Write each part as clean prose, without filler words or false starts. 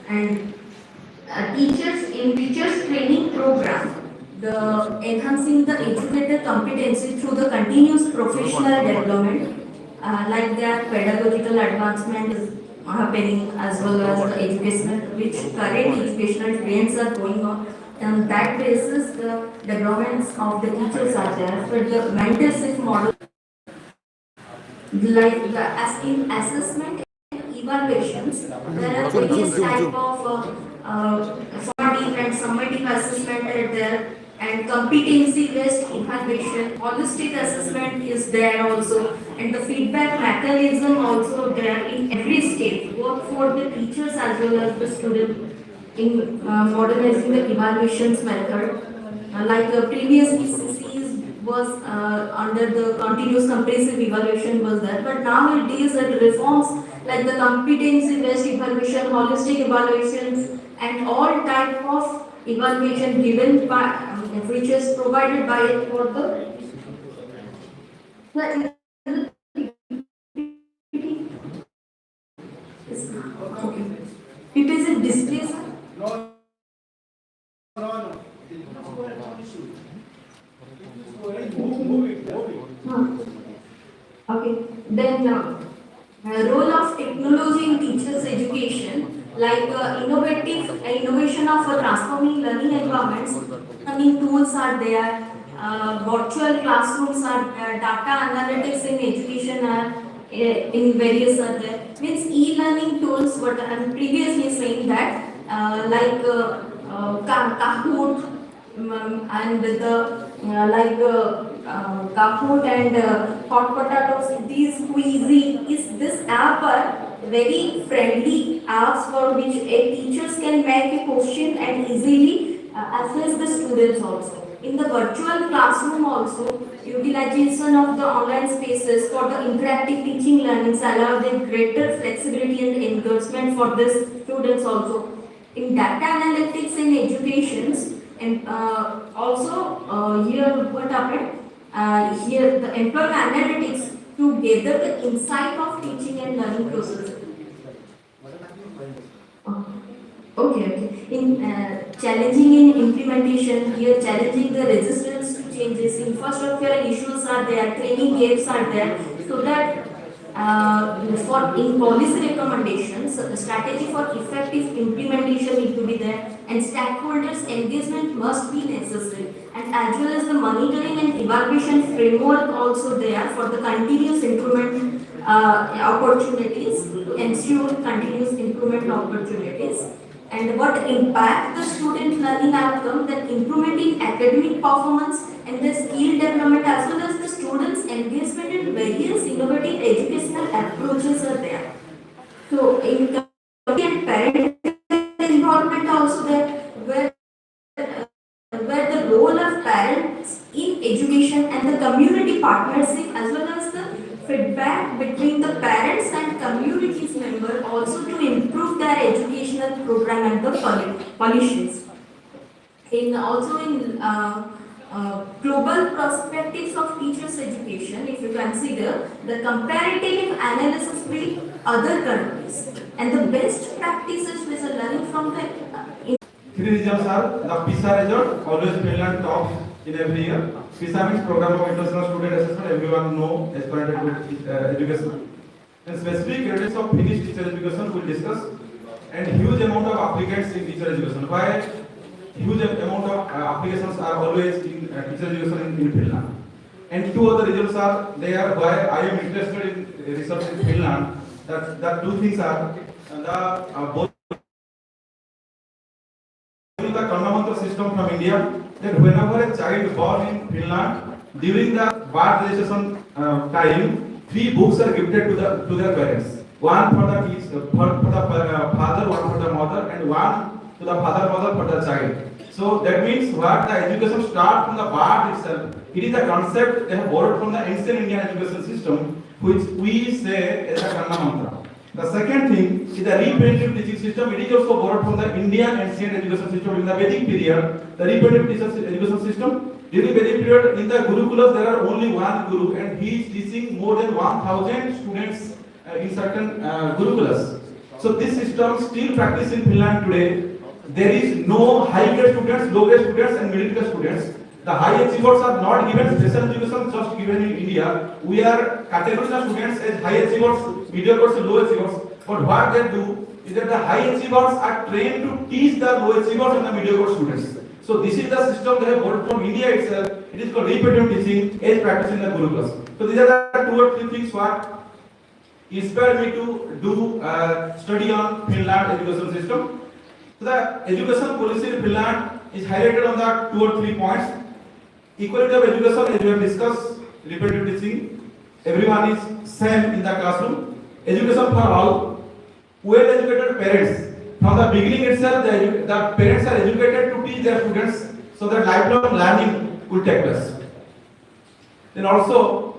And teachers training program, the enhancing the educator competency through the continuous professional development, like their pedagogical advancement is happening as well as the educational, which current educational trends are going on. On that basis, the developments of the teachers are there. For the mentorship model, like the as in assessment evaluations, there are various type of formative and summative assessment are there, and competency based evaluation, holistic assessment is there also, and the feedback mechanism also there in every stage, both for the teachers as well as the student in modernizing the evaluations method. Like previous ECCs was under the continuous comprehensive evaluation was there, but nowadays it reforms like the competency based evaluation, holistic evaluations, and all type of evaluation given by which is provided by it for the okay. It is a display. Okay, then role of technology in teachers' education, like innovation of transforming learning environments, learning tools are there, virtual classrooms are there, data analytics in education are in various are there. Means e-learning tools. What I'm previously saying that Kahoot and with the Kahoot and hot potatoes, these Squeezy is this app are very friendly apps for which a teachers can make a question and easily as well as the students also. In the virtual classroom also, utilization of the online spaces for the interactive teaching learnings allow them greater flexibility and engagement for the students also. In data analytics in educations, and here what happened? Here the employee analytics to gather the insight of teaching and learning process. Okay. In challenging in implementation, here challenging the resistance to changes, infrastructural issues are there, training gaps are there, so that for in policy recommendations, the strategy for effective implementation need to be there, and stakeholders engagement must be necessary, and as well as the monitoring and evaluation framework also there for the continuous improvement opportunities to ensure continuous improvement opportunities. And what impact the student learning outcome, that improvement in academic performance and the skill development as well as the students engagement in various innovative educational approaches are there. So in community and parent involvement also there, where the role of parents in education and the community partnership as well as the feedback between the parents and communities member also to improve their educational program and the policies. In also in global perspectives of teachers education, if you consider the comparative analysis with other countries and the best practices which are learning from the three regions are the PISA result, always Finland tops in every year. PISA means Program of International Student Assessment, everyone know aspirant to education. And specific credits of Finnish teacher education we'll discuss, and huge amount of applicants in teacher education. Why huge amount of applications are always in teacher education in Finland. And two other results are there why I am interested in research in Finland. That two things are the both the Karnamantra system from India, that whenever a child born in Finland, during the birth registration time, 3 books are gifted to their parents. One for the father, one for the mother, and one to the father for the child. So that means what the education starts from the birth itself. It is a concept they have borrowed from the ancient Indian education system, which we say is a Karnamantra. The second thing is the repetitive teaching system. It is also borrowed from the Indian ancient education system in the Vedic period. The repetitive education system. During Vedic period, in the Gurukulas, there are only one Guru, and he is teaching more than 1,000 students in certain Gurukulas. So this system still practiced in Finland today. There is no high grade students, low grade students, and middle grade students. The high achievers are not given special education just given in India. We are categorizing the students as high achievers, mediocre, and low achievers. But what they do is that the high achievers are trained to teach the low achievers and the mediocre students. So this is the system they have got from India itself. It is called repetitive teaching as practiced in the Gurukulas. So these are the two or three things what inspired me to do study on Finland education system. So the education policy in Finland is highlighted on the two or three points. Equality of education, as we have discussed, repetitive teaching. Everyone is same in the classroom. Education for all. Well-educated parents. From the beginning itself, the parents are educated to teach their students so that lifelong learning will take place. Then also,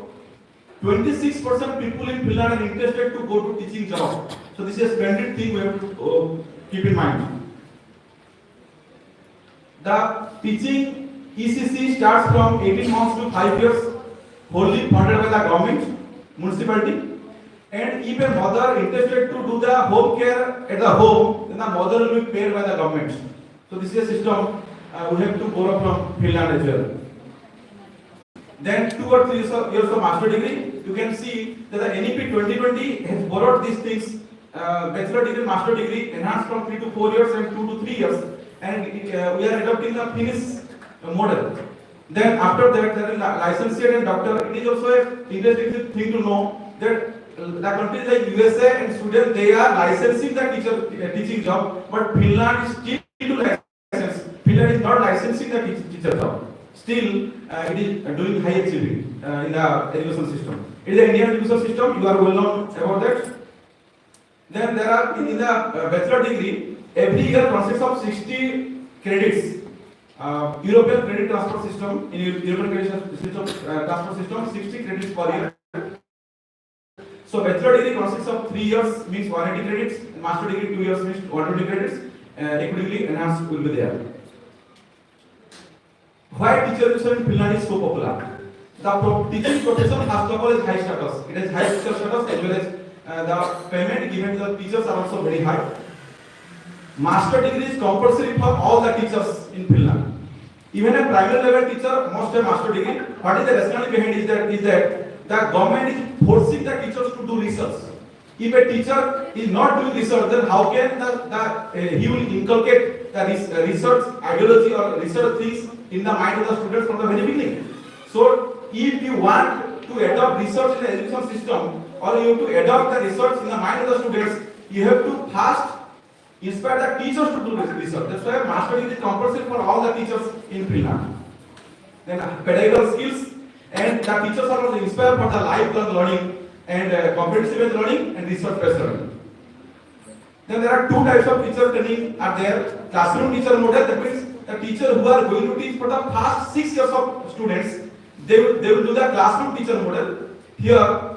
26% people in Finland are interested to go to teaching job. So this is a splendid thing we have to keep in mind. The teaching ECC starts from 18 months to 5 years, wholly funded by the government, municipality. And if a mother interested to do the home care at the home, then the mother will be paid by the government. So this is a system we have to borrow from Finland as well. Then 2 or 3 years of master degree. You can see that the NEP 2020 has borrowed these things, bachelor degree, master degree, enhanced from 3 to 4 years and 2 to 3 years. And we are adopting the Finnish model. Then after that, there is licentiate and doctor. It is also an interesting thing to know that the countries like USA and Sweden, they are licensing the teaching job, but Finland is still to license. Finland is not licensing the teacher job. Still, it is doing high achieving in the education system. It is the Indian education system. You are well known about that. Then there are in the bachelor degree, every year consists of 60 credits. European credit transfer system, in European credit system, transfer system, 60 credits per year. So bachelor degree consists of 3 years, means 180 credits, and master degree 2 years, means 120 credits. Equitably enhanced will be there. Why teacher education in Finland is so popular? The teaching profession first of all is high status. It has high teacher status as well as the payment given to the teachers are also very high. Master degree is compulsory for all the teachers in Finland. Even a primary level teacher must have master degree. What is the rationale behind is that the government is forcing the teachers to do research. If a teacher is not doing research, then how can he will inculcate the research ideology or research things in the mind of the students from the very beginning? So, if you want to adopt research in the education system, or you have to adopt the research in the mind of the students, you have to first inspire the teachers to do research. That's why master degree is compulsory for all the teachers in Finland. Then pedagogical skills, and the teachers are also inspired for the lifelong learning and comprehensive learning and research-based learning. Then there are two types of teacher training are there. Classroom teacher model, that means the teacher who are going to teach for the past 6 years of students, they will do the classroom teacher model. Here,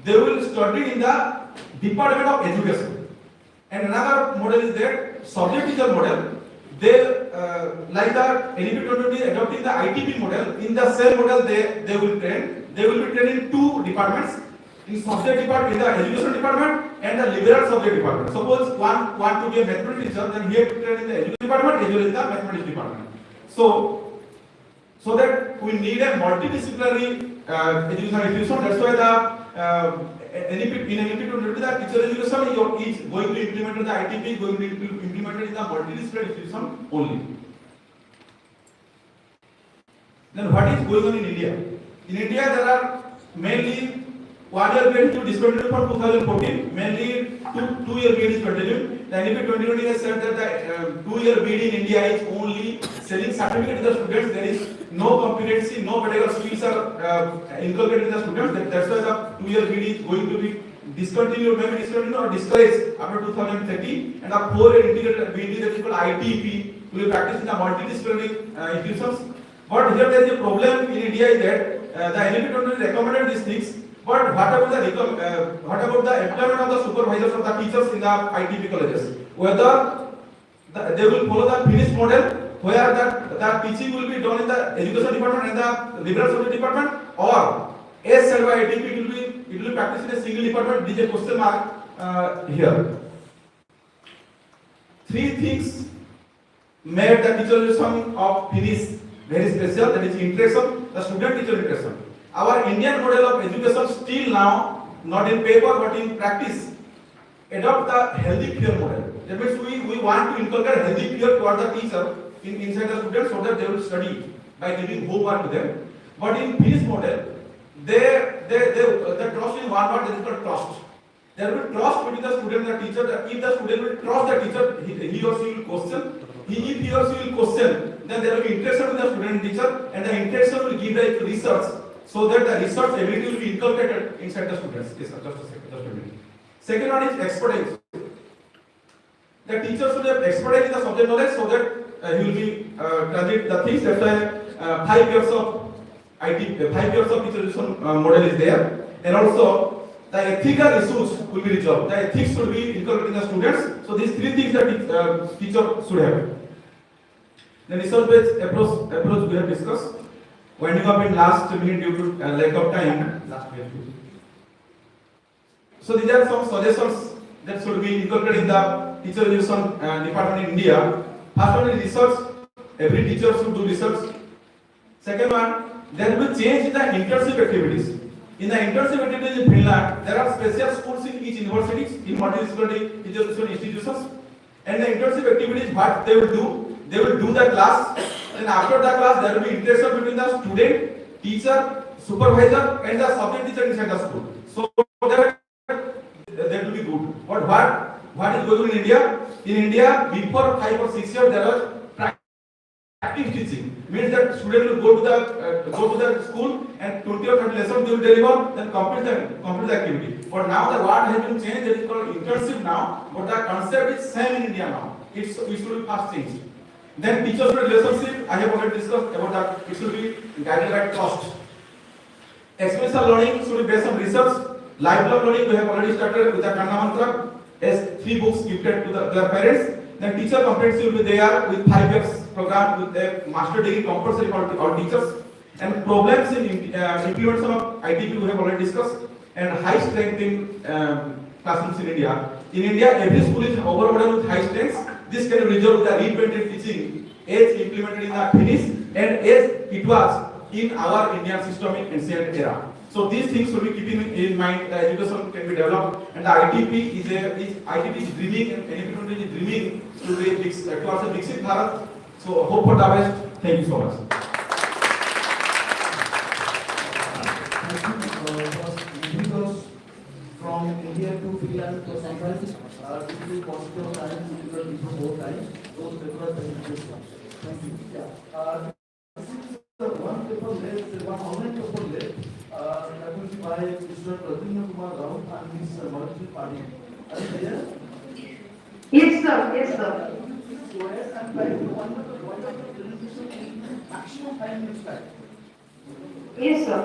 they will study in the Department of Education. And another model is there, subject teacher model. They like the NEP 2020 adopting the ITP model. In the same model, they will train. They will be trained in 2 departments. In subject department, in the education department and the liberal subject department. Suppose one want to be a mathematics teacher, then he has to train in the education department as well as the mathematics department. So that we need a multidisciplinary education institution. That's why the NEP 2020 the teacher education is going to implement the ITP, going to implement in the multidisciplinary institution only. Then what is going on in India? In India, there are mainly 1 year BEd to discontinue from 2014. Mainly 2 year BEd is continuing. The NEP 2020 has said that the 2 year BEd in India is only selling certificate to the students. There is no competency, no pedagogical skills are inculcated in the students. That's why the 2 year BEd is going to be discontinued, maybe discontinued or discouraged after 2030. And the 4 year integrated BEd, that is called ITP, will be practiced in the multidisciplinary institutions. But here there is a problem in India is that the NEP 2020 recommended these things. But what about the employment of the supervisors or the teachers in the ITP colleges? Whether they will follow the Finnish model, where the teaching will be done in the education department and the liberal subject department, or as said by ITP, it will be practiced in a single department. There is a question mark here. three things made the teacher education of Finnish very special. That is interaction, the student-teacher interaction. Our Indian model of education still now, not in paper but in practice, adopt the healthy peer model. That means we want to inculcate healthy peer toward the teacher inside the students so that they will study by giving homework to them. But in Finnish model, the trust in one word, there is called trust. There will be trust between the student and the teacher. That if the student will trust the teacher, he or she will question. If he or she will question, then there will be interaction with the student and teacher, and the interaction will give the research, so that the research ability will be inculcated inside the students. Yes, sir, just a second, just a minute. Second one is expertise. The teacher should have expertise in the subject knowledge, so that he will be transit the things. That's why 5 years of IT, 5 years of teacher education model is there, and also the ethical issues will be resolved. The ethics should be inculcated in the students. So these three things that teacher should have. The research-based approach we have discussed. Winding up in last minute due to lack of time. So these are some suggestions that should be inculcated in the teacher education department in India. First one is research. Every teacher should do research. Second one, there will be change in the internship activities. In the internship activities in Finland, there are special schools in each university, in multidisciplinary education institutions. And the internship activities, what they will do the class. And after the class, there will be interaction between the student, teacher, supervisor, and the subject teacher inside the school. So that will be good. But what is going on in India? In India, before 5 or 6 years, there was practice teaching. Means that student will go to the school and 20 or 30 lessons they will deliver, then complete the activity. But now the word has been changed. It is called internship now. But the concept is same in India now. It should be fast changed. Then teacher-student relationship, I have already discussed about that. It should be guided by trust. Experiential learning should be based on research. Lifelong learning, we have already started with the Kanna Mantra as 3 books gifted to their parents. Then teacher competency will be there with 5 years program with a master degree compulsory for all teachers. And problems in implementation of ITP we have already discussed. And high strength in classrooms in India. In India, every school is overloaded with high strengths. This can be resolved with the repainted teaching as implemented in the Finnish and as it was in our Indian system in ancient era. So these things should be keeping in mind. The education can be developed, and the ITP is dreaming, and NPT is dreaming to be towards a Viksit Bharat. So hope for the best. Thank you so much. Because from India to Finland to sometimes it will possible time to learn before time. Those papers thank you. Yeah. One paper left, one online paper left. That will be by Mr. Pradhan Rao and Ms. Martin Pani. Are you there? Yes, sir. Yes, sir. So as I'm trying to one of the presentation maximum 5 minutes time. Yes, sir.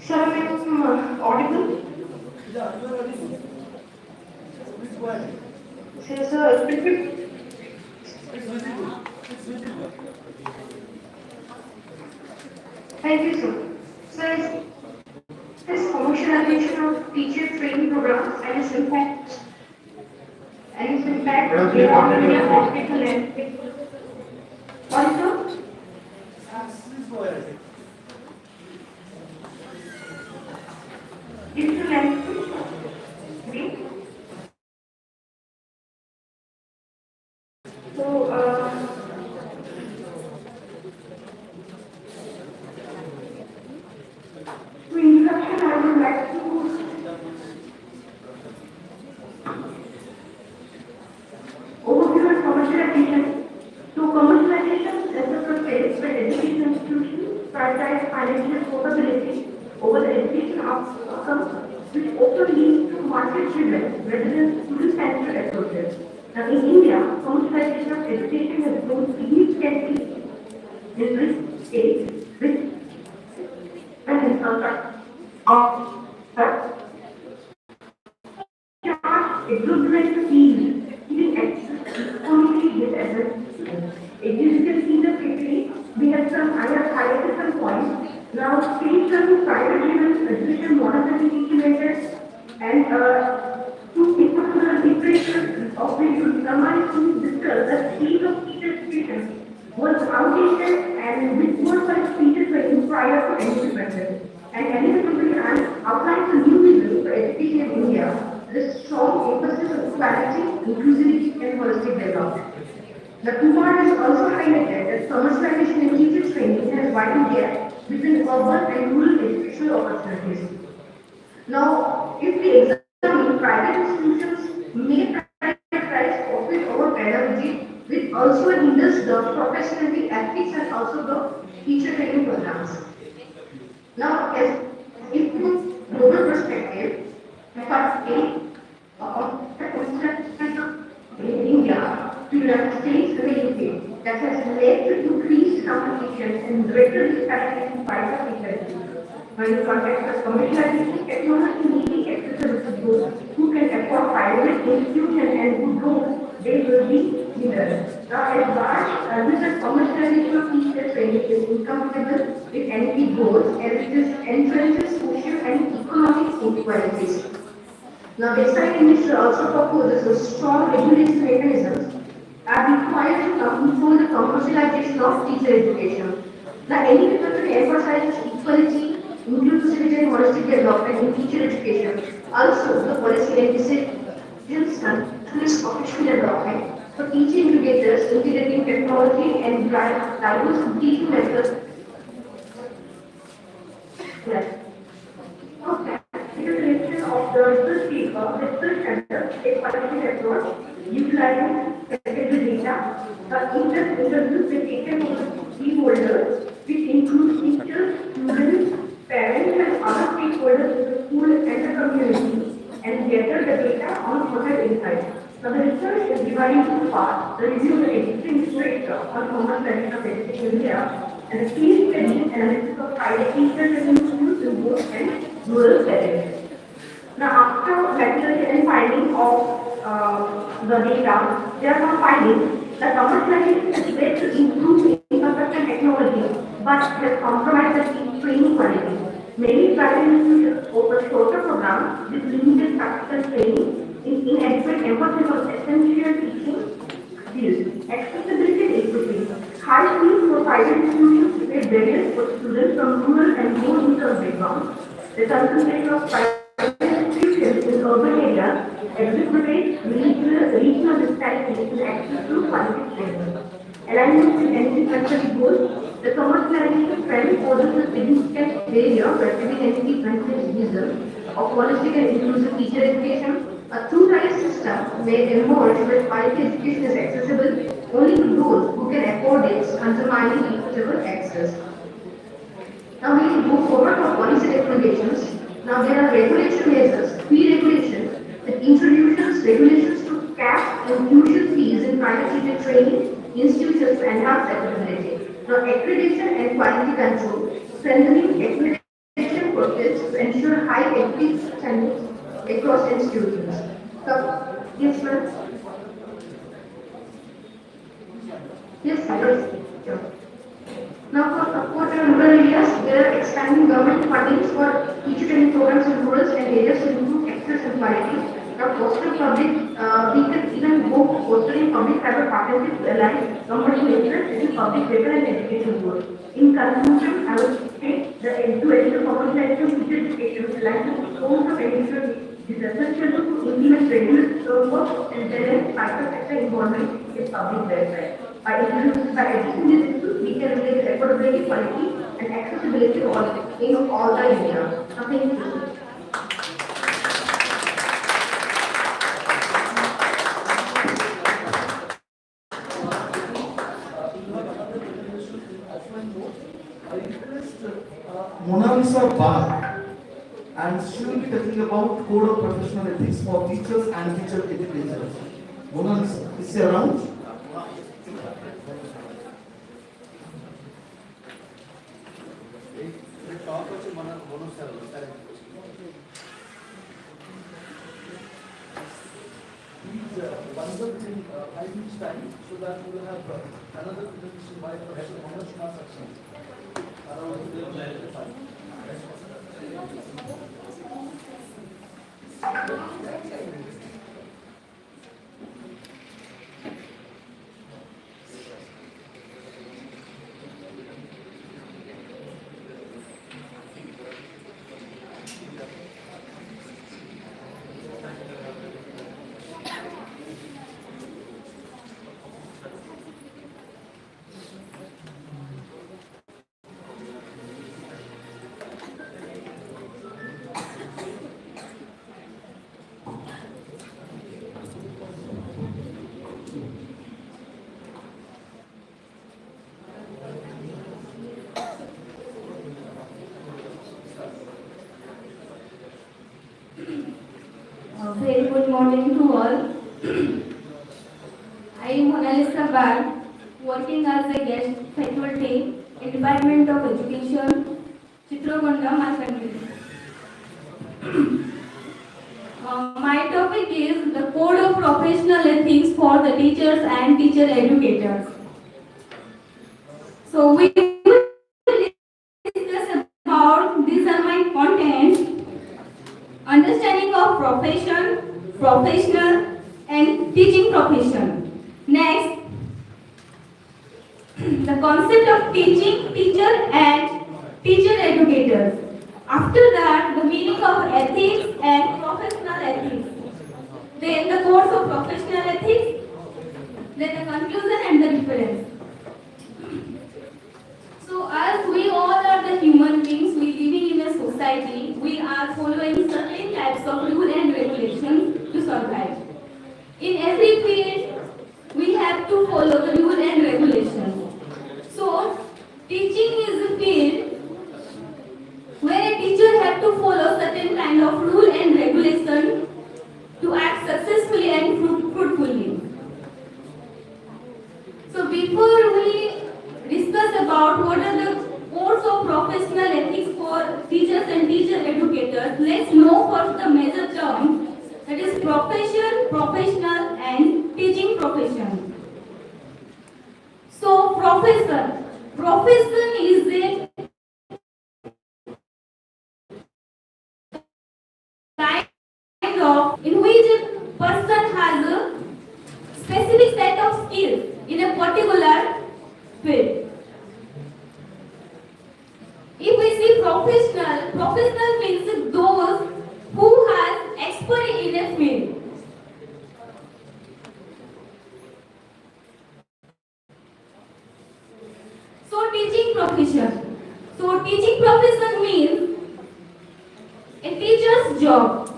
Sir, I'm audible? Yeah, you are ready. Please go ahead. Sir, It's visible. thank you, sir. Sir, this commercialization of teacher training programs and its impact beyond India hospital landscape. What, sir? Please go ahead. Digital landscape. Okay. So, to introduction, I would like to overview and commercialization. So, commercialization is a process where education institutions prioritize financial portability over the education outcomes, which often leads to market-driven rather than student-centered approaches. Now, in India, commercialization of education has grown significantly in this stage, with and infrastructure exuberant feel, giving economically disadvantaged. If you can see the quickly, I have highlighted some points. Now, state learning, private driven, education model has been implemented, and to input the differential of the summary to discuss the speed of teacher education was outdated and which was by teacher training prior to independence. And anyway, outlines a new vision for education in India with a strong emphasis on quality, inclusivity, and holistic development. The Kumar has also highlighted that commercialization in teacher training has widened gap between urban and rural educational opportunities. Now, if we examine private institutions may prioritize profit over pedagogy, which also hinders the professionality, ethics, and also the teacher training programs. Now, as if you global perspective, but in India, to United States and the UK, that has led to increased competition and greater disparity in private sector. When you contact the commercialization technology may be accessible to those who can afford private institutions and who don't, they will be leaders. Now, at large, this is commercialization of teacher training is incompatible with NP goals as it is entrenches social and economic inequalities. Now, the second minister also proposes a strong regulatory mechanisms are required to control the commercialization of teacher education. Now, any people emphasizes equality, inclusivity, and holistic development in teacher education. Also, the policy and decisions continuous professional development for teaching educators, integrating technology and diverse teaching methods. Yes. Okay. Integration of the research center, a policy approach, utilizing secondary data, interviews with stakeholders, which includes teachers, students, parents, and other stakeholders in the school and the community, and gather the data on project insights. Now, the research is divided into parts: the review of the existing literature on commercialization of education in India, and the case study analysis of private teachers and institutes in both and rural settings. Now, after methodology and finding of the data, there are some findings that commercialization is led to improve infrastructure and technology, but has compromised the training quality. Many private institutions offer shorter programs with limited practical training, inadequate emphasis on essential teaching skills, accessibility and equity. High fees for private institutions create barriers for students from rural and low-income backgrounds. The concentration of private institutions in urban areas exacerbate regional disparities in access to quality training. Alignment with energy conservation goals, the commercialization trend poses a significant barrier to achieving energy conservation vision of holistic and inclusive teacher education. A two-tier system may emerge where quality education is accessible only to those who can afford it, undermining equitable access. Now we move forward for policy recommendations. Now there are regulation measures, fee regulation that introduces regulations to cap and tuition fees in private teacher training institutions to enhance accessibility. Now accreditation and quality control, strengthening accreditation process to ensure high equity standards across institutions. So, yes, ma'am. Yes, yes. Now, for support in rural areas, there are expanding government funding for teacher training programs in rural and areas to improve access and quality. Now, we can even go fostering public-private partnerships to align commercial interests with public welfare and education goals. In conclusion, I would say that education commercialization of teacher education is aligned with forms of education is essential to implement regular framework and balance private sector involvement in public welfare. By addressing these issues, we can relate affordability, quality, and accessibility in all the areas. Thank you. Mona Lisa Bar, and she will be talking about code of professional ethics for teachers and teacher educators. Mona Lisa, is she around? another thing, 5 minutes time, so that we will have another presentation by Professor Manoj Kumar Saxena. Around 11:05. Very good morning to all. I am Monalisa Bag, working as a guest faculty in Department of Education, Chitrakonda, Markandelli. My topic is the Code of Professional Ethics for the Teachers and Teacher Educators. So we will discuss about, these are my contents: understanding of profession, professional and teaching profession. Next, the concept of teaching, teacher and teacher educators. After that, the meaning of ethics and professional ethics. Then the course of professional ethics. Then the conclusion and the difference. So as we all are the human beings, we living in a society, we are following certain types of rules and regulations to survive. In every field, we have to follow the rules and regulations. So, teaching is a field where a teacher has to follow certain kind of rule and regulation to act successfully and fruitfully. So before we discuss about what are the codes of professional ethics for teachers and teacher educators, let's know first the major term, that is profession, professional and teaching profession. So profession is a kind of in which a person has a specific set of skills in a particular field. If we see professional means those who has expert in a field. So teaching profession. So teaching profession means a teacher's job.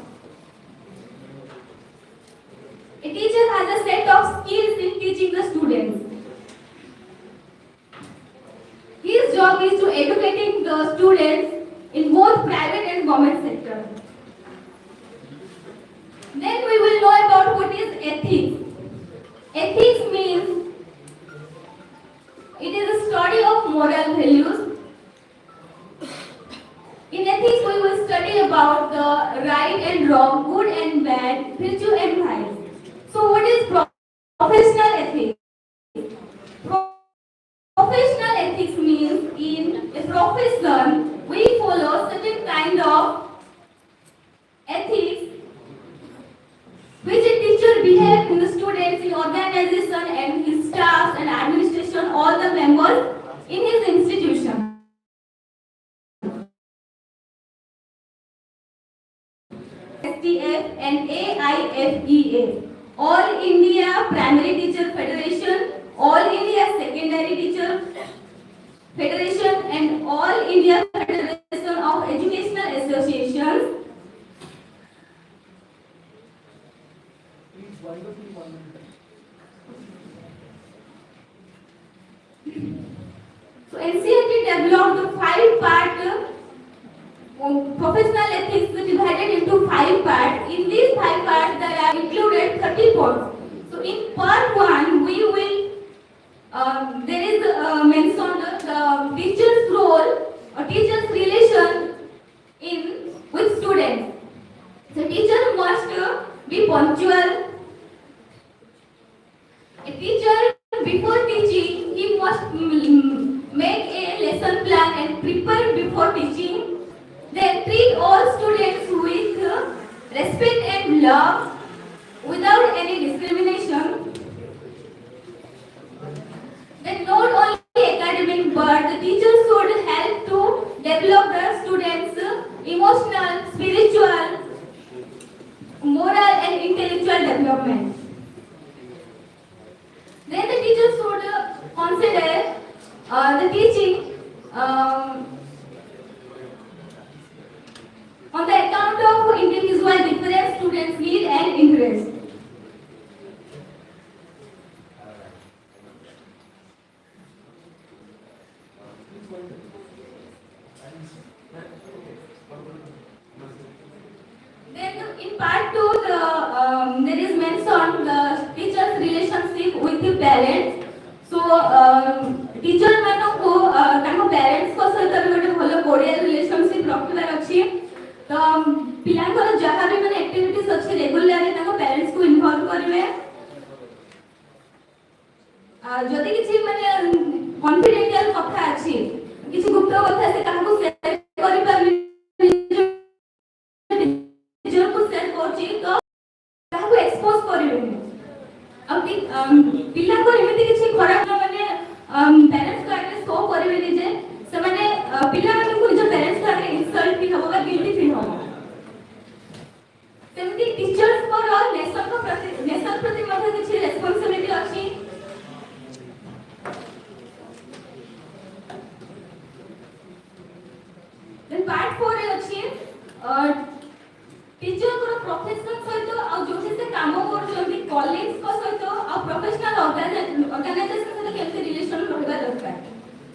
A teacher has a set of skills in teaching the students. His job is to educating the students in both private and government sector. Then we will know about what is ethics. Ethics means it is a study of moral values. In ethics we will study about the right and wrong, good and bad, virtue and vice. So what is professional ethics? Professional ethics means in a profession we follow certain kind of ethics which a teacher behaves in the students, in organization and his staff and administration, all the members in his institution. STF and AIFEA, All India Primary Teacher Federation, All India Secondary Teacher Federation and All India Federation of Educational Associations. Please, wonderfully, 1 minute. So NCERT developed the 5-part professional ethics divided into 5 parts. In these 5 parts there are included 30 points. So in part 1 we will there is mentioned the teacher's role or teacher's relation in with students. So teacher must be punctual, then treat all students with respect and love without any discrimination. Then not only academic but the teachers should help to develop the students' emotional, spiritual, moral and intellectual development. Then the teachers should consider the teaching on the account of individual different students' need and interest. Then in part 2, there is mentioned the teacher's relationship with the parents. So, teacher ମାନଙ୍କୁ ତାଙ୍କ ପ୍ୟାରେଣ୍ଟସ୍ଙ୍କ ସହିତ ବି ଗୋଟେ ଭଲ କୋଡ଼ିଆଲ relationship ରଖିବାର ଅଛି। ତ ପିଲାଙ୍କର ଯାହା ବି ମାନେ ଆକ୍ଟିଭିଟିସ୍ ଅଛି ରେଗୁଲାରଲି ତାଙ୍କ ପ୍ୟାରେଣ୍ଟସ୍କୁ ଇନଭଲ୍ଭ କରିବେ। ଯଦି କିଛି ମାନେ କନଫିଡେନ୍ସିଆଲ କଥା ଅଛି, କିଛି ଗୁପ୍ତ କଥା ସେ କାହାକୁ ସେୟାର କରିପାରିବେ ତାହାକୁ ଏକ୍ସପୋଜ କରିବେନି। ଆଉ ପିଲାଙ୍କୁ ଏମିତି କିଛି ଖରାପ ମାନେ ପ୍ୟାରେଣ୍ଟସ୍ଙ୍କ ଆଗରେ ଶୋ କରିବେନି ଯେ ସେମାନେ ପିଲାମାନଙ୍କୁ ନିଜ ପ୍ୟାରେଣ୍ଟସ୍ଙ୍କ ଆଗରେ ଇନସଲ୍ଟ ଫିଲ୍ ହବ ବା ଗିଲ୍ଟି ଫିଲ୍ ହବ। ସେମିତି ଟିଚର୍ସଙ୍କର ନେସନ ପ୍ରତି ମଧ୍ୟ କିଛି ରେସ୍ପନ୍ସିବିଲିଟି ଅଛି। ଦେନ୍ ପାର୍ଟ 4 ରେ ଅଛି टीचर प्रोफेशनल सहित आ जोठी से काम करछंती कॉलेज को सहित आ प्रोफेशनल ऑर्गेनाइजेशन सहित केमते रिलेशन रहबा दरकार।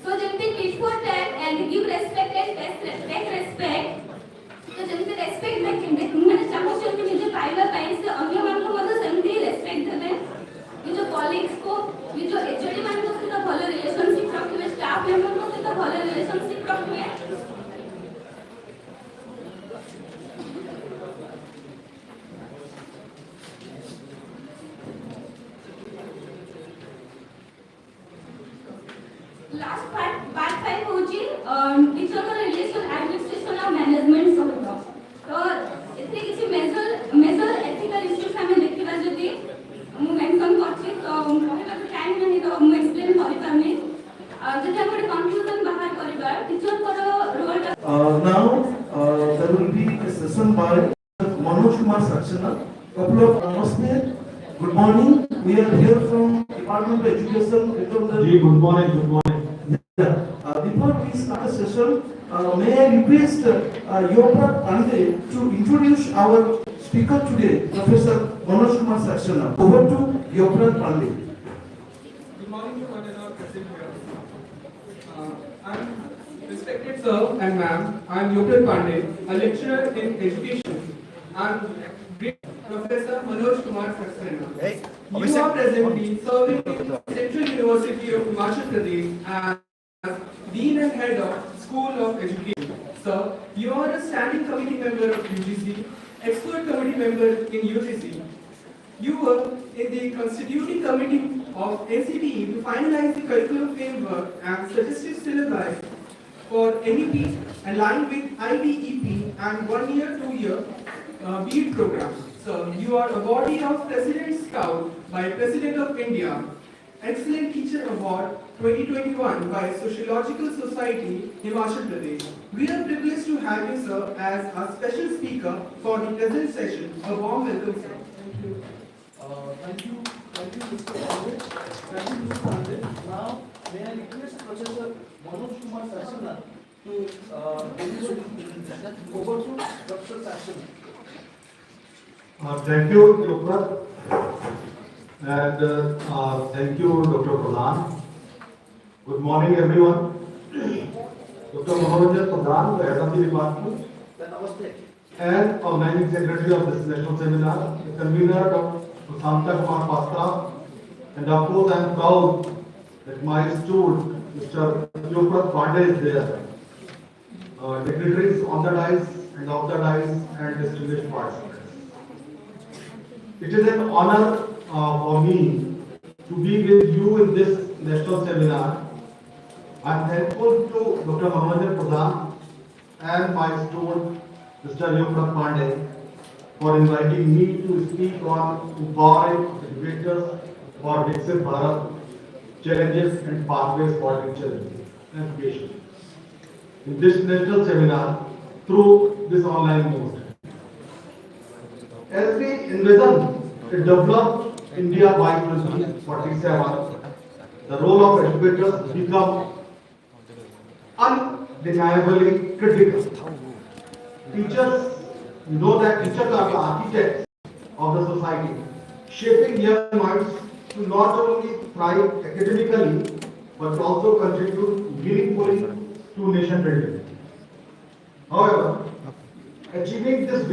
सो जेमते teach for tag and give respect and take respect. तो जेमते रेस्पेक्ट देखिंदे माने चाहछन कि निजे पाइबा पाइ से अन्य मान को मते सेमती रेस्पेक्ट देबे। ये जो कॉलेज को ये जो एचओडी मान को सहित भलो रिलेशनशिप रखिबे, स्टाफ मेंबर को सहित भलो रिलेशनशिप रखिबे। लास्ट पार्ट 5 होची टीचर का रिलेशन एडमिनिस्ट्रेशन और मैनेजमेंट सहित। तो एथि किछि मेजर एथिकल इश्यूज हमें देखिबा जदी मु मेंशन करछि तो कहला टाइम नहीं तो मु एक्सप्लेन करि पारनी। जदी हम कंक्लूजन बाहर करबा टीचर को role now there will be a session by Manoj Kumar Saxena, couple of atmosphere. Good morning, we are here from Department of Education. Good morning, good morning. Before we start the session, may I request Yoga Pandey to introduce our speaker today, Professor Manoj Kumar Saxena. Over to Yoga Pandey. Good morning to whatever present here. I'm respected sir and ma'am. I'm Lokesh Pradhan, a lecturer in education. I'm great Professor Manoj Kumar Saxena. You are presently serving in Central University of Himachal Pradesh as Dean and Head of School of Education. Sir, you are a standing committee member of UGC, expert committee member in UGC. You were in the constituting committee of NCTE to finalize the curriculum framework and suggested syllabi for NEP aligned with IDEP and 1 year, 2 year BEd program. So, you are awardee of President Scout by President of India, Excellent Teacher Award 2021 by Sociological Society, Himachal Pradesh. We are privileged to have you, sir, as a special speaker for the present session. A warm welcome, sir. Thank you. Thank you, Mr. Pandey. Thank you, Mr. Pandey. Now, may I request Professor Manoj Kumar Saxena to deliver the presentation. Over to Dr. Saxena. Thank you, Yoprat, and thank you, Dr. Pradhan. Good morning, everyone. Dr. Lokesh Pradhan, the head of the department, and our managing secretary of this national seminar, the convener, Dr. Santa Kumar Pasta, and of course, I am proud that my steward, Mr. Lokesh Pradhan, is there. Dignitaries on the dais and off the dais and distinguished participants. It is an honor for me to be with you in this national seminar. I am thankful to Dr. Lokesh Pradhan and my steward, Mr. Lokesh Pradhan, for inviting me to speak on empowering educators for Viksit Bharat challenges and pathways for teacher education. In this national seminar, through this online mode, as we envision a developed India by 2047, the role of educators become undeniably critical. Teachers, you know that teachers are the architects of the society, shaping young minds to not only thrive academically, but also contribute meaningfully to nation building. However, achieving this